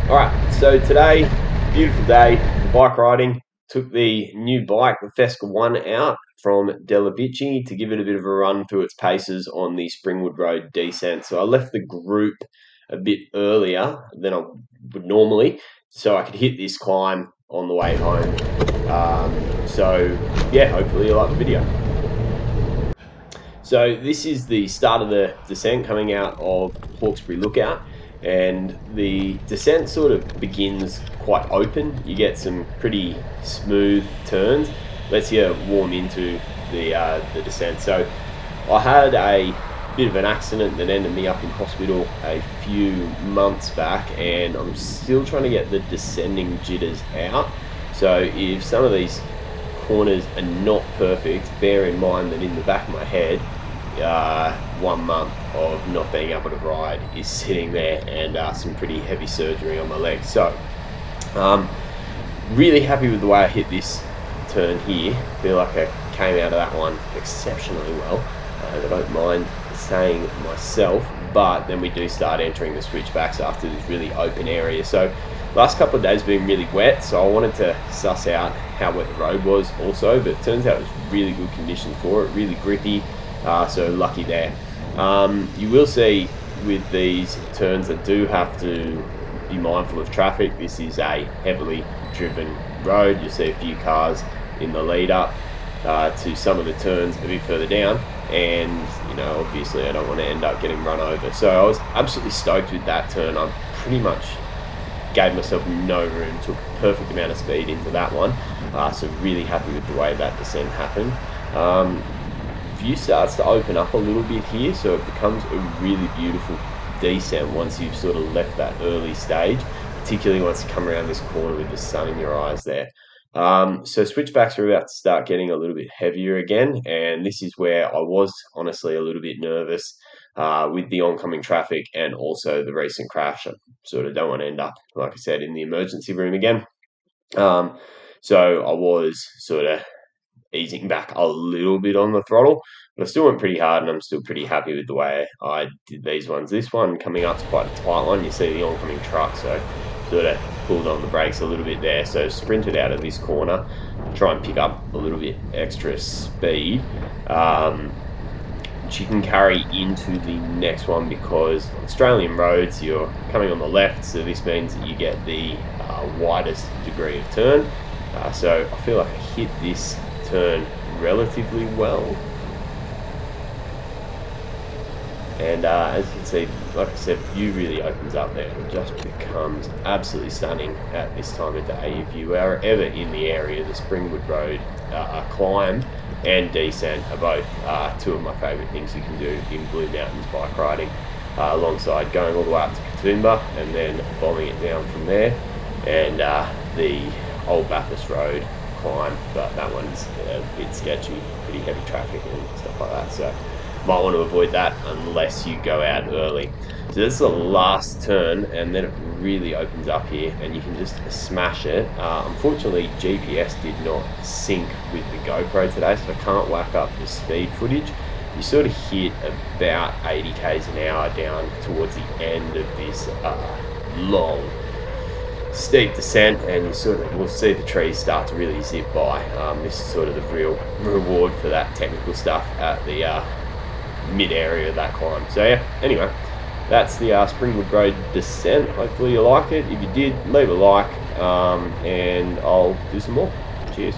Alright, so today, beautiful day, bike riding. Took the new bike, the Festka One, out from Delavici to give it a bit of a run through its paces on the Springwood Road Descent. So I left the group a bit earlier than I would normally, so I could hit this climb on the way home. Yeah, hopefully you like the video. So this is the start of the descent coming out of Hawkesbury Lookout, and the descent sort of begins quite open. You get some pretty smooth turns. Lets you warm into the descent. So I had a bit of an accident that ended me up in hospital a few months back, and I'm still trying to get the descending jitters out. So if some of these corners are not perfect, bear in mind that in the back of my head, 1 month of not being able to ride is sitting there, and some pretty heavy surgery on my legs. So really happy with the way I hit this turn here. Feel like I came out of that one exceptionally well. I don't mind saying myself, but then we do start entering the switchbacks after this really open area. So last couple of days have been really wet, so I wanted to suss out how wet the road was also, but it turns out it was really good conditions for it, really grippy, so lucky there. You will see with these turns that do have to be mindful of traffic. This is a heavily driven road. You'll see a few cars in the lead up to some of the turns a bit further down, and obviously I don't want to end up getting run over. So I was absolutely stoked with that turn. I pretty much gave myself no room, took a perfect amount of speed into that one, so really happy with the way that descent happened. View starts to open up a little bit here, so it becomes a really beautiful descent once you've sort of left that early stage, particularly once you come around this corner with the sun in your eyes there. So switchbacks are about to start getting a little bit heavier again, and this is where I was honestly a little bit nervous with the oncoming traffic and also the recent crash. I sort of don't want to end up, like I said, in the emergency room again. So I was sort of easing back a little bit on the throttle, but I still went pretty hard, and I'm still pretty happy with the way I did these ones. This one coming up is quite a tight one. You see the oncoming truck, so sort of pulled on the brakes a little bit there. So sprinted out of this corner, try and pick up a little bit extra speed, which you can carry into the next one, because on Australian roads you're coming on the left, so this means that you get the widest degree of turn. So I feel like I hit this turn relatively well, and as you can see, like I said, view really opens up there. It just becomes absolutely stunning at this time of day. If you are ever in the area, the Springwood Road climb and descent are both two of my favourite things you can do in Blue Mountains bike riding, alongside going all the way up to Katoomba and then bombing it down from there, and the Old Bathurst Road climb, but that one's a bit sketchy, pretty heavy traffic and stuff like that, so might want to avoid that unless you go out early. So this is the last turn, and then it really opens up here and you can just smash it. Unfortunately, GPS did not sync with the GoPro today, so I can't whack up the speed footage. You sort of hit about 80 k's an hour down towards the end of this long steep descent, and you sort of will see the trees start to really zip by. This is sort of the real reward for that technical stuff at the mid area of that climb. So yeah, anyway, that's the Springwood Road Descent. Hopefully you like it. If you did, leave a like, and I'll do some more. Cheers.